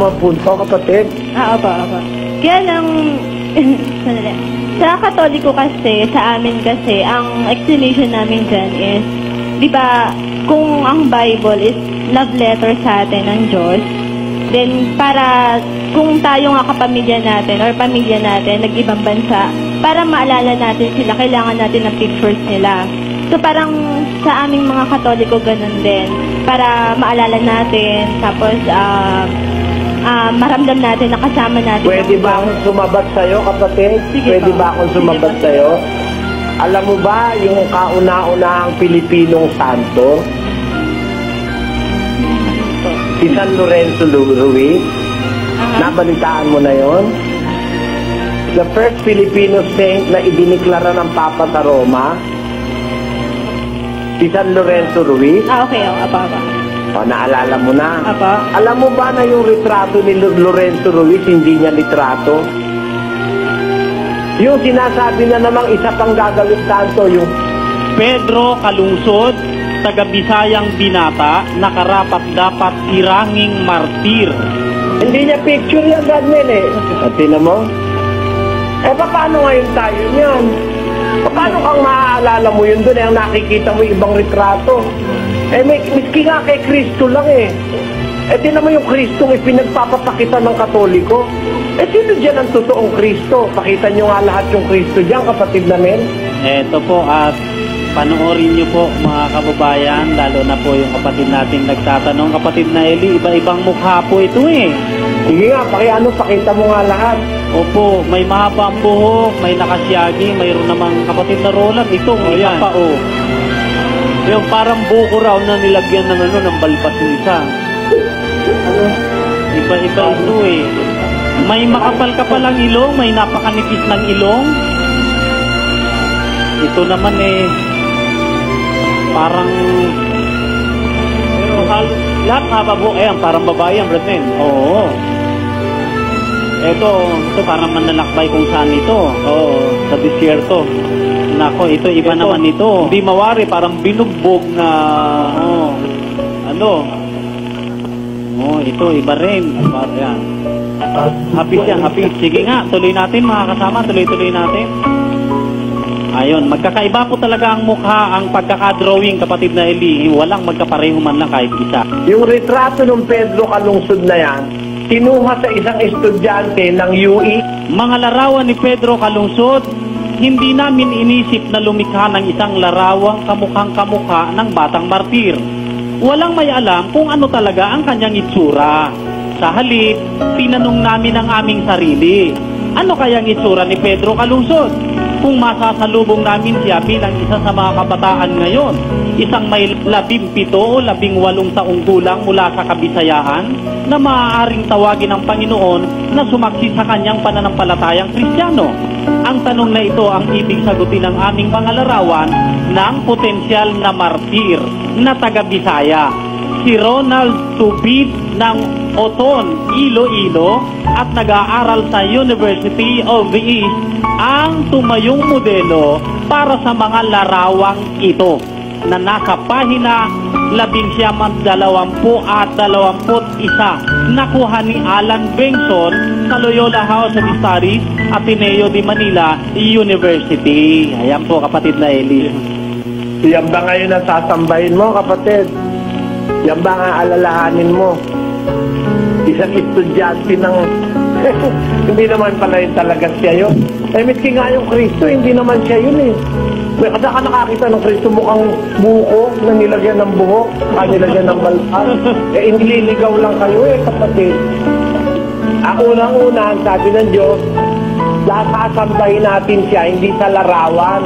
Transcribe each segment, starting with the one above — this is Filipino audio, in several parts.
mo ang punto, kapatid? Opo. Kaya lang, sandali. Sa Katoliko kasi, sa amin kasi, ang explanation namin dyan is, di ba, kung ang Bible is love letter sa atin ng Diyos, then para kung tayo nga kapamilya natin or pamilya natin, nag-ibang bansa, para maalala natin sila, kailangan natin ng pictures nila. So parang sa aming mga Katoliko ganun din, para maalala natin, tapos maramdam natin na kasama natin. Pwede ba akong sumabat sa'yo, kapatid? Sige Pwede po. ba akong sumabat sa'yo? Alam mo ba yung kauna-unahang Pilipinong santo? Si San Lorenzo Ruiz? Nabalitaan mo na yon? The first Filipino saint na idiniklara ng Papa sa Roma, si San Lorenzo Ruiz. Okay. Apa. O, naalala mo na. Apa. Alam mo ba na yung retrato ni Lorenzo Ruiz, hindi niya litrato? Yung sinasabi na namang isa pang gagawin santo, yung Pedro Calungsod, taga-Bisayang binata, nakarapat dapat iranging martir. hindi niya picture yan, Daniel eh. At tinan mo? Paano ngayon tayo niyan? Paano kang maaalala mo yun doon? Ang nakikita mo yung ibang retrato. Miski nga kay Kristo lang eh. Tinan mo yung Kristong ipinagpapapakita ng Katoliko. Sino dyan ang totoong Kristo? Pakita nyo nga lahat yung Kristo dyan, kapatid namin. Eto po, at panoorin niyo po mga kababayan, lalo na po yung kapatid natin nagtatanong. Kapatid na Eli, iba-ibang mukha po ito eh. Sige nga, pakita mo nga lahat. Opo, may mahaba ang buhok, may nakasyagi, mayroon namang kapatid na Roland. Ito, isa pa o. Yung parang buko raw na nilagyan ng balbas ng isa. Iba-iba ito eh. May makapal-kapal ang ilong, may napakanipis ng ilong. Ito naman eh, parang lahat haba buhok. Parang babae ang Brethren. Oo. Ito parang manlalakbay kung saan ito. Oo, sa disyerto. Nako, ito iba naman ito. Hindi mawari, parang binugbog na ito iba rin. Yan. Hapis yan, hapis. Sige nga, tuloy natin mga kasama, tuloy-tuloy natin. Ayun, magkakaiba po talaga ang mukha, ang pagkakadrawing, kapatid na Eli. Walang magkapareho man lang kahit isa. Yung retrato ng Pedro Calungsod na yan, kinuha sa isang estudyante ng UE. Mga larawan ni Pedro Calungsod, hindi namin inisip na lumikha ng isang larawang kamukhang kamukha ng batang martir. Walang may alam kung ano talaga ang kanyang itsura. Sa halip, tinanong namin ang aming sarili, ano kayang itsura ni Pedro Calungsod? Kung masasalubong namin siya bilang isa sa mga kabataan ngayon, isang may 17 o 18 taong gulang mula sa Kabisayaan na maaaring tawagin ng Panginoon na sumaksi sa kanyang pananampalatayang Kristiyano. Ang tanong na ito ang ibig sagutin ng aming mga larawan ng potensyal na martir na taga-Bisaya. Si Ronald Tubid ng Oton, Iloilo at nag-aaral sa University of the East ang tumayong modelo para sa mga larawang ito na nasa pahina 11-21 nakuha ni Alan Benson sa Loyola House of Studies, Ateneo de Manila University. Ayan po, kapatid na Eli. Yan ba ngayon ang sasambahin mo, kapatid? Yan ba nga alalahanin mo? Isang estudyante ng... hindi naman pala yun talaga siya yun. Miski nga yung Kristo, hindi naman siya yun eh. Kada ka nakakita ng Kristo mukhang buko na nilagyan ng buhok, nilagyan ng balbas. Inililigaw lang kayo kapatid. Unang-una, sabi ng Diyos, sasambahin natin siya, hindi sa larawan.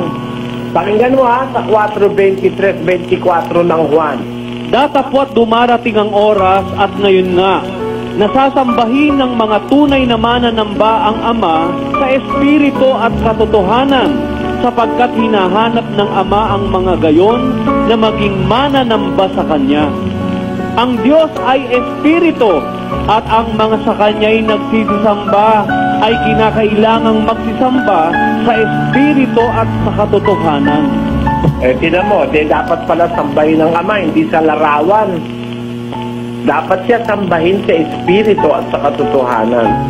Pakinggan mo sa 4:23-24 ng Juan. Datapwat dumarating ang oras at ngayon nga, nasasambahin ng mga tunay na mananamba ang Ama sa Espiritu at katotohanan, sapagkat hinahanap ng Ama ang mga gayon na maging mananamba sa Kanya. Ang Diyos ay Espiritu, at ang mga sa Kanya'y nagsisamba ay kinakailangang magsisamba sa Espiritu at sa katotohanan. Tinan mo, dapat pala sambahin ng Ama, hindi sa larawan. Dapat siya sambahin sa espiritu at sa katotohanan.